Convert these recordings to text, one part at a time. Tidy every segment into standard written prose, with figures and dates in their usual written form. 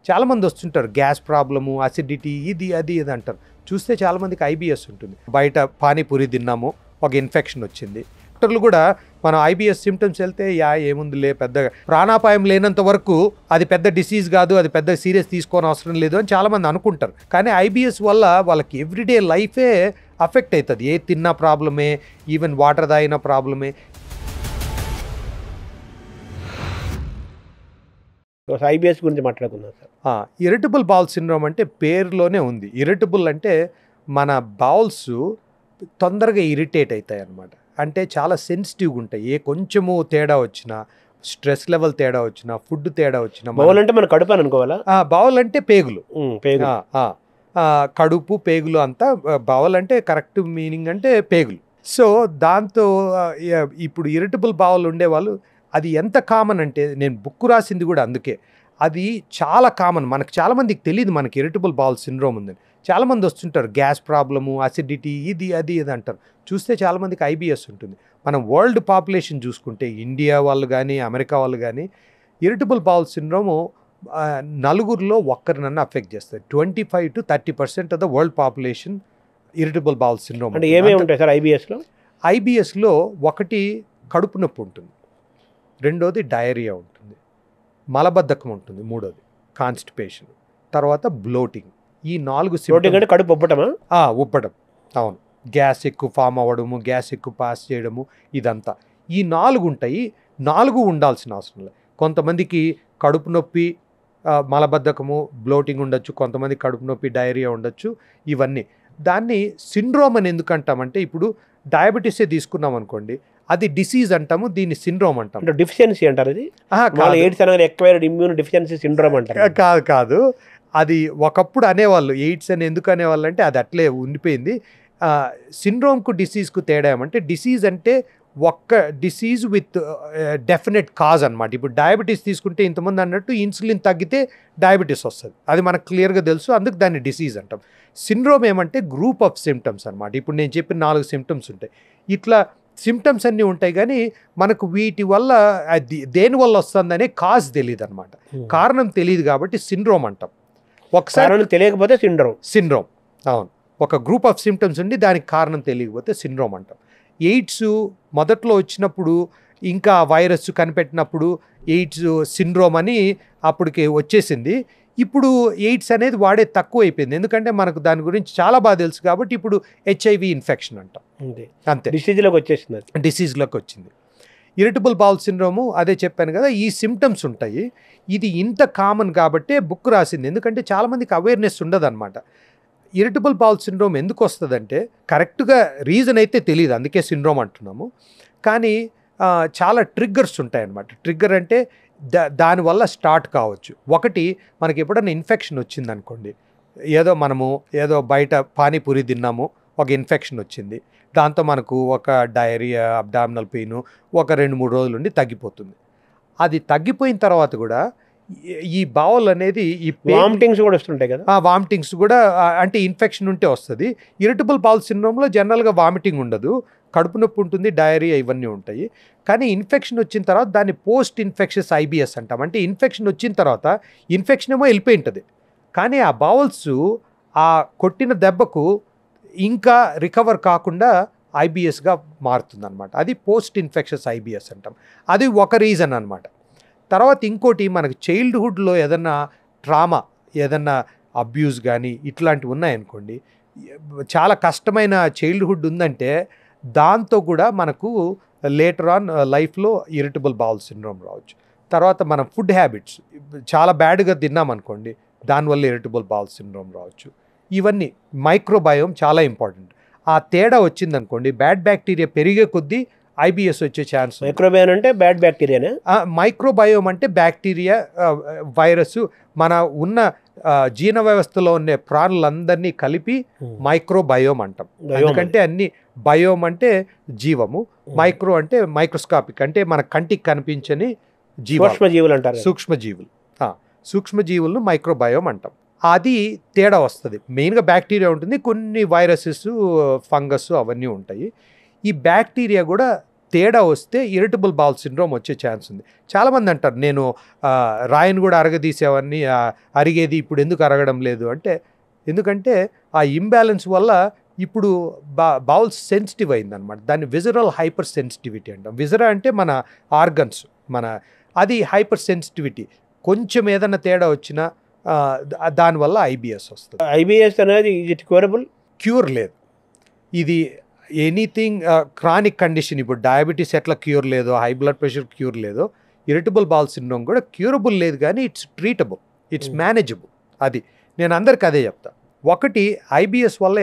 చాలామంది వస్తుంటారు, gas problem, acidity, ఇది అది ఇది అంటారు. చూస్తే చాలామందికి ఐబిఎస్ ఉంటుంది. బయట పానీపూరి తిన్నాము, ఒక ఇన్ఫెక్షన్ వచ్చింది. డాక్టర్లు కూడా మనం ఐబిఎస్ సిమ్టమ్స్ వెళ్తే ఏముందిలే, పెద్దగా ప్రాణాపాయం లేనంత వరకు అది పెద్ద డిసీజ్ కాదు, అది పెద్ద సీరియస్ తీసుకోని అవసరం లేదు అని చాలామంది అనుకుంటారు. కానీ ఐబిఎస్ వల్ల వాళ్ళకి ఎవ్రీడే లైఫే అఫెక్ట్ అవుతుంది. ఏ తిన్నా ప్రాబ్లమే, ఈవెన్ వాటర్ తాగిన ప్రాబ్లమే. ఐబిఎస్ గురించి మాట్లాడుకున్నాం సార్. ఇరిటబుల్ బౌల్ సిండ్రోమ్ అంటే పేరులోనే ఉంది. ఇరిటబుల్ అంటే మన బౌల్స్ తొందరగా ఇరిటేట్ అవుతాయి అన్నమాట. అంటే చాలా సెన్సిటివ్గా ఉంటాయి. ఏ కొంచెము తేడా వచ్చినా, స్ట్రెస్ లెవెల్ తేడా వచ్చినా, ఫుడ్ తేడా వచ్చినా. బౌల్ అంటే మన కడుపు అని అనుకోవాలా? బౌల్ అంటే పేగులు, కడుపు పేగులు అంతా. బౌల్ అంటే కరెక్ట్ మీనింగ్ అంటే పేగులు. సో దాంతో ఇప్పుడు ఇరిటబుల్ బౌల్ ఉండేవాళ్ళు, అది ఎంత కామన్ అంటే, నేను బుక్ రాసింది కూడా అందుకే. అది చాలా కామన్. మనకు చాలామందికి తెలియదు మనకి ఇరిటబుల్ బౌల్ సిండ్రోమ్ ఉందని. చాలామంది వస్తుంటారు, గ్యాస్ ప్రాబ్లము, అసిడిటీ, ఇది అది ఇది అంటారు. చూస్తే చాలామందికి ఐబిఎస్ ఉంటుంది. మనం వరల్డ్ పాపులేషన్ చూసుకుంటే, ఇండియా వాళ్ళు కానీ అమెరికా వాళ్ళు కానీ, ఇరిటబుల్ బౌల్ సిండ్రోము నలుగురిలో ఒక్కరినన్నా అఫెక్ట్ చేస్తుంది. 25 to 30% of the world population irritable bowel syndrome. అంటే ఏమేమి ఉంటాయి సార్ ఐబిఎస్లో? ఐబిఎస్లో ఒకటి కడుపు నొప్పి ఉంటుంది, రెండోది డయేరియా ఉంటుంది, మలబద్ధకం ఉంటుంది, మూడోది కాన్స్టిపేషన్, తర్వాత బ్లోటింగ్. ఈ 4 సింప్టమ్స్. కడుపు ఉబ్బటమా? ఉబ్బడం, అవును. గ్యాస్ ఎక్కువ ఫామ్ అవ్వడము, గ్యాస్ ఎక్కువ పాస్ చేయడము, ఇదంతా. ఈ 4 ఉంటాయి. 4 ఉండాల్సిన అవసరం లేదు. కొంతమందికి కడుపు నొప్పి, మలబద్ధకము, బ్లోటింగ్ ఉండొచ్చు, కొంతమంది కడుపు నొప్పి, డయేరియా ఉండొచ్చు, ఇవన్నీ. దాన్ని సిండ్రోమ్ అని ఎందుకు అంటామంటే, ఇప్పుడు డయాబెటీసే తీసుకున్నాం అనుకోండి, అది డిసీజ్ అంటాము, దీన్ని సిండ్రోమ్ అంటాం. డిఫిషియన్సీ అంటారు ఇది? ఎయిడ్స్ అనేది ఎక్వైర్డ్ ఇమ్యూన్ డిఫిషియన్సీ సిండ్రోమ్ అంటారు. కాదు. అది ఒకప్పుడు అనేవాళ్ళు. ఎయిడ్స్ అని ఎందుకు అనేవాళ్ళు అంటే అది అట్లే ఉండిపోయింది. సిండ్రోమ్కు డిసీజ్కు తేడా ఏమంటే, డిసీజ్ అంటే ఒక్క డిసీజ్ విత్ డెఫినెట్ కాజ్ అనమాట. ఇప్పుడు డయాబెటీస్ తీసుకుంటే ఇంతమంది అన్నట్టు ఇన్సులిన్ తగ్గితే డయాబెటీస్ వస్తుంది, అది మనకు క్లియర్గా తెలుసు, అందుకు దాన్ని డిసీజ్ అంటాం. సిండ్రోమ్ ఏమంటే గ్రూప్ ఆఫ్ సిమ్టమ్స్ అనమాట. ఇప్పుడు నేను చెప్పిన 4 సిమ్టమ్స్ ఉంటాయి. ఇట్లా సిమ్టమ్స్ అన్నీ ఉంటాయి, కానీ మనకు వీటి వల్ల దేనివల్ల వస్తుందనే కాజ్ తెలియదు అనమాట. కారణం తెలియదు కాబట్టి సిండ్రోమ్ అంటాం. ఒకసారి తెలియకపోతే సిండ్రోమ్, అవును. ఒక గ్రూప్ ఆఫ్ సిమ్టమ్స్ ఉండి దానికి కారణం తెలియకపోతే సిండ్రోమ్ అంటాం. ఎయిడ్స్ మొదట్లో వచ్చినప్పుడు, ఇంకా వైరస్ కనిపెట్టినప్పుడు ఎయిడ్స్ సిండ్రోమ్ అని అప్పటికి వచ్చేసింది. ఇప్పుడు ఎయిడ్స్ అనేది వాడే తక్కువ అయిపోయింది, ఎందుకంటే మనకు దాని గురించి చాలా బాగా తెలుసు కాబట్టి. ఇప్పుడు హెచ్ఐవి ఇన్ఫెక్షన్ అంటాం, అంతే. డిసీజ్లోకి వచ్చింది. ఇరిటబుల్ బౌల్ సిండ్రోము అదే చెప్పాను కదా, ఈ సిమ్టమ్స్ ఉంటాయి. ఇది ఇంత కామన్ కాబట్టే బుక్ రాసింది, ఎందుకంటే చాలామందికి అవేర్నెస్ ఉండదు అనమాట. ఇరిటబుల్ బౌల్ సిండ్రోమ్ ఎందుకు వస్తుందంటే, కరెక్ట్గా రీజన్ అయితే తెలియదు, అందుకే సిండ్రోమ్ అంటున్నాము. కానీ చాలా ట్రిగ్గర్స్ ఉంటాయన్నమాట. ట్రిగ్గర్ అంటే దానివల్ల స్టార్ట్ కావచ్చు. ఒకటి, మనకి ఎప్పుడైనా ఇన్ఫెక్షన్ వచ్చిందనుకోండి, మనము బయట పానీపూరి తిన్నాము, ఒక ఇన్ఫెక్షన్ వచ్చింది, దాంతో మనకు ఒక డయేరియా, అబ్డామినల్ పెయిన్ ఒక 2-3 రోజులు ఉండి తగ్గిపోతుంది. అది తగ్గిపోయిన తర్వాత కూడా ఈ బౌల్ అనేది, ఈ వామిటింగ్స్ కూడా వస్తుంటాయి కదా. వామిటింగ్స్ కూడా అంటే ఇన్ఫెక్షన్ ఉంటే వస్తుంది. ఇరిటబుల్ బౌల్ సిండ్రోమ్లో జనరల్గా వామిటింగ్ ఉండదు, కడుపు నొప్పి ఉంటుంది, డయేరియా ఇవన్నీ ఉంటాయి. కానీ ఇన్ఫెక్షన్ వచ్చిన తర్వాత దాన్ని పోస్ట్ ఇన్ఫెక్షస్ ఐబిఎస్ అంటాం. అంటే ఇన్ఫెక్షన్ వచ్చిన తర్వాత, ఇన్ఫెక్షన్ ఏమో వెళ్ళిపోయి ఉంటుంది, కానీ ఆ బౌల్స్ ఆ కొట్టిన దెబ్బకు ఇంకా రికవర్ కాకుండా ఐబిఎస్గా మారుతుంది అనమాట. అది పోస్ట్ ఇన్ఫెక్షస్ ఐబిఎస్ అంటాం. అది ఒక రీజన్ అనమాట. తర్వాత ఇంకోటి, మనకు చైల్డ్హుడ్లో ఏదన్నా ట్రామా, ఏదన్నా అబ్యూస్ కానీ ఇట్లాంటివి ఉన్నాయనుకోండి, చాలా కష్టమైన చైల్డ్హుడ్ ఉందంటే దాంతో కూడా మనకు లేటర్ ఆన్ లైఫ్లో ఇరిటబుల్ బౌల్ సిండ్రోమ్ రావచ్చు. తర్వాత మనం ఫుడ్ హ్యాబిట్స్ చాలా బ్యాడ్గా తిన్నామనుకోండి, దానివల్ల ఇరిటబుల్ బౌల్ సిండ్రోమ్ రావచ్చు. ఇవన్నీ మైక్రోబయోమ్ చాలా ఇంపార్టెంట్. ఆ తేడా వచ్చిందనుకోండి, బ్యాడ్ బ్యాక్టీరియా పెరిగే కొద్దీ ఐబిఎస్ వచ్చే ఛాన్స్. మైక్రోబయోమ్ అంటే బ్యాడ్ బ్యాక్టీరియానే. మైక్రోబయోమ్ అంటే బ్యాక్టీరియా, వైరస్, మన ఉన్న జీర్ణ వ్యవస్థలో ఉన్న ప్రాణులందరినీ కలిపి మైక్రోబయోమ్ అంటాం. ఎందుకంటే అన్ని బయోమ్ అంటే జీవము, మైక్రో అంటే మైక్రోస్కాపిక్ అంటే మన కంటికి కనిపించని సూక్ష్మజీవులు అంటారు. సూక్ష్మజీవులను మైక్రోబయోమ్ అంటాం. అది తేడా వస్తుంది. మెయిన్గా బ్యాక్టీరియా ఉంటుంది, కొన్ని వైరసెస్, ఫంగస్ అవన్నీ ఉంటాయి. ఈ బ్యాక్టీరియా కూడా తేడా వస్తే ఇరిటబుల్ బౌల్ సిండ్రోమ్ వచ్చే ఛాన్స్ ఉంది. చాలామంది అంటారు నేను రాయిని కూడా అరగదీసేవన్నీ అరిగేది ఇప్పుడు ఎందుకు అరగడం లేదు అంటే, ఎందుకంటే ఆ ఇంబ్యాలెన్స్ వల్ల ఇప్పుడు బౌల్స్ సెన్సిటివ్ అయిందనమాట. దాన్ని విజరల్ హైపర్ సెన్సిటివిటీ అంటాం. విజరా అంటే మన ఆర్గన్స్, అది హైపర్ సెన్సిటివిటీ. కొంచెం ఏదైనా తేడా వచ్చినా దానివల్ల ఐబిఎస్ వస్తుంది. ఐబిఎస్ అనేది క్యూర్ లేదు. ఇది ఎనీథింగ్ క్రానిక్ కండిషన్. ఇప్పుడు డయాబెటీస్ ఎట్లా క్యూర్ లేదో, హై బ్లడ్ ప్రెషర్ క్యూర్ లేదో, ఇరిటబుల్ బౌల్ సిండ్రోమ్ కూడా క్యూరబుల్ లేదు, కానీ ఇట్స్ ట్రీటబుల్, ఇట్స్ మేనేజబుల్. అది నేను అందరికి అదే చెప్తా. ఒకటి, ఐబిఎస్ వల్ల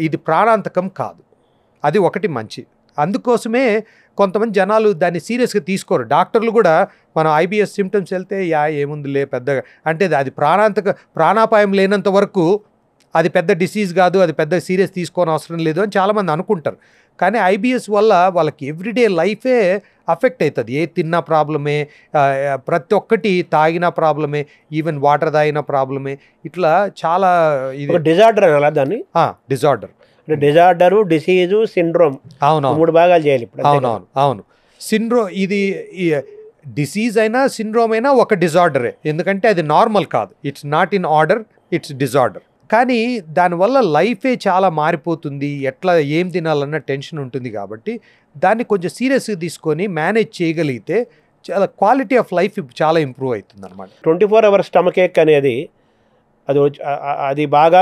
ఇది ప్రాణాంతకం కాదు, అది ఒకటి మంచి. అందుకోసమే కొంతమంది జనాలు దాన్ని సీరియస్గా తీసుకోరు. డాక్టర్లు కూడా మనం ఐబిఎస్ సిమ్టమ్స్ వెళ్తే ఏముందిలే పెద్దగా అంటే, అది ప్రాణాపాయం లేనంత వరకు అది పెద్ద డిసీజ్ కాదు, అది పెద్ద సీరియస్ తీసుకోని అవసరం లేదు అని చాలామంది అనుకుంటారు. కానీ ఐబిఎస్ వల్ల వాళ్ళకి ఎవ్రీడే లైఫే అఫెక్ట్ అవుతుంది. ఏ తిన్నా ప్రాబ్లమే, ప్రతి ఒక్కటి తాగినా ప్రాబ్లమే, ఈవెన్ వాటర్ తాగినా ప్రాబ్లమే. ఇట్లా చాలా ఇది డిజార్డర్ అలా దాన్ని డిజార్డర్, డిసీజు, సిండ్రోమ్, అవును 3 భాగాలు చేయాలి ఇప్పుడు. అవును. ఇది డిసీజ్ అయినా సిండ్రోమ్ అయినా ఒక డిజార్డరే, ఎందుకంటే అది నార్మల్ కాదు. It's not in order, it's disorder. కానీ దానివల్ల లైఫే చాలా మారిపోతుంది. ఎట్లా ఏం తినాలన్న టెన్షన్ ఉంటుంది. కాబట్టి దాన్ని కొంచెం సీరియస్గా తీసుకొని మేనేజ్ చేయగలిగితే చాలా క్వాలిటీ ఆఫ్ లైఫ్ చాలా ఇంప్రూవ్ అవుతుంది అనమాట. 24 hours స్టమక్ ఏక్ అనేది అది బాగా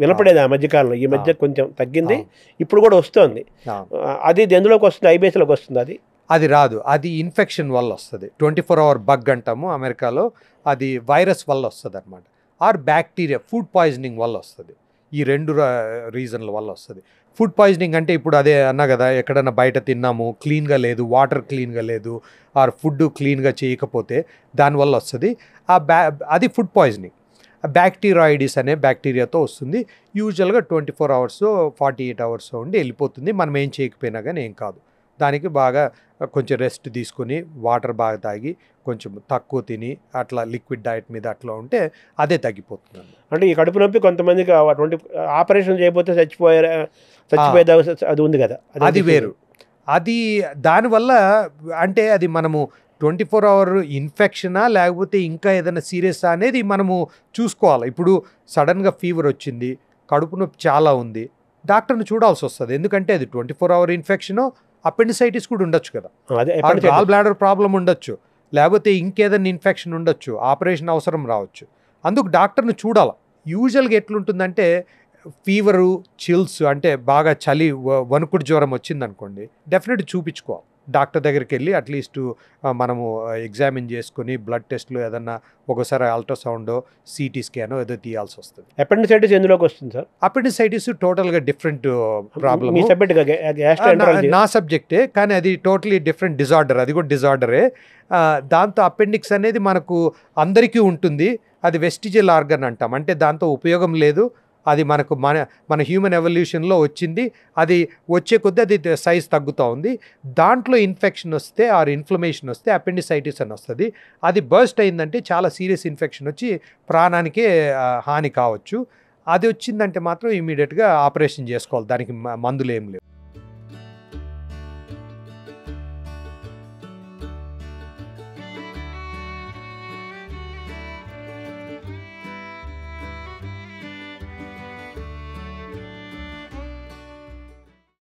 వినపడేది ఆ మధ్యకాలంలో. ఈ మధ్య కొంచెం తగ్గింది, ఇప్పుడు కూడా వస్తుంది. అది ఎందులోకి వస్తుంది? ఐబిఎస్లోకి వస్తుంది. అది రాదు, అది ఇన్ఫెక్షన్ వల్ల వస్తుంది. 24 hour బగ్ అంటాము అమెరికాలో, అది వైరస్ వల్ల వస్తుంది అనమాట. ఆర్ బ్యాక్టీరియా, ఫుడ్ పాయిజనింగ్ వల్ల వస్తుంది. ఈ 2 రీజన్ల వల్ల వస్తుంది. ఫుడ్ పాయిజనింగ్ అంటే ఇప్పుడు అదే అన్నా కదా, ఎక్కడన్నా బయట తిన్నాము, క్లీన్గా లేదు, వాటర్ క్లీన్గా లేదు, ఆర్ ఫుడ్ క్లీన్గా చేయకపోతే దానివల్ల వస్తుంది. అది ఫుడ్ పాయిజనింగ్. బ్యాక్టీరియాయిడిస్ అనే బ్యాక్టీరియాతో వస్తుంది. యూజువల్గా 24 hours 48 hours ఉండి వెళ్ళిపోతుంది. మనం ఏం చేయకపోయినా కానీ ఏం కాదు. దానికి బాగా కొంచెం రెస్ట్ తీసుకొని, వాటర్ బాగా తాగి, కొంచెం తక్కువ తిని, అట్లా లిక్విడ్ డైట్ మీద అట్లా ఉంటే అదే తగ్గిపోతుంది. అంటే ఈ కడుపు నొప్పి కొంతమందికి ఆపరేషన్ చేయకపోతే చచ్చిపోయేది అది ఉంది కదా, అది వేరు. అది దానివల్ల అంటే అది మనము 24 hour ఇన్ఫెక్షనా లేకపోతే ఇంకా ఏదైనా సీరియస్ అనేది మనము చూసుకోవాలి. ఇప్పుడు సడన్గా ఫీవర్ వచ్చింది, కడుపు నొప్పి చాలా ఉంది, డాక్టర్ని చూడాల్సి వస్తుంది. ఎందుకంటే అది 24 hour ఇన్ఫెక్షను, అపెండిసైటిస్ కూడా ఉండొచ్చు కదా, గాల్ బ్లాడర్ ప్రాబ్లం ఉండొచ్చు, లేకపోతే ఇంకేదైనా ఇన్ఫెక్షన్ ఉండొచ్చు, ఆపరేషన్ అవసరం రావచ్చు. అందుకు డాక్టర్ని చూడాలి. యూజువల్గా ఎట్లుంటుందంటే ఫీవరు, చిల్స్ అంటే బాగా చలి, వణుకుడు జ్వరం వచ్చిందనుకోండి, డెఫినెట్గా చూపించుకోవాలి. డాక్టర్ దగ్గరికి వెళ్ళి అట్లీస్ట్ మనము ఎగ్జామిన్ చేసుకుని బ్లడ్ టెస్ట్లు ఏదన్నా ఒకసారి అల్ట్రాసౌండో సిటీ స్కానో ఏదో తీయాల్సి వస్తుంది. అపెండిసైటిస్ ఎందులోకి వస్తుంది సార్? అపెండిసైటిస్ టోటల్గా డిఫరెంట్ ప్రాబ్లమ్. నా సబ్జెక్టే, కానీ అది టోటలీ డిఫరెంట్ డిజార్డర్. అది కూడా డిజార్డరే. దాంతో అపెండిక్స్ అనేది మనకు అందరికీ ఉంటుంది. అది వెస్టిజియల్ ఆర్గన్ అంటాం, అంటే దాంతో ఉపయోగం లేదు. అది మనకు మన హ్యూమన్ ఎవల్యూషన్లో వచ్చింది. అది వచ్చే కొద్దీ అది సైజ్ తగ్గుతూ ఉంది. దాంట్లో ఇన్ఫెక్షన్ వస్తే ఆర్ ఇన్ఫ్లమేషన్ వస్తే అపెండిసైటిస్ అని వస్తుంది. అది బర్స్ట్ అయిందంటే చాలా సీరియస్ ఇన్ఫెక్షన్ వచ్చి ప్రాణానికే హాని కావచ్చు. అది వచ్చిందంటే మాత్రం ఇమీడియట్గా ఆపరేషన్ చేసుకోవాలి, దానికి మందులు ఏం లేవు.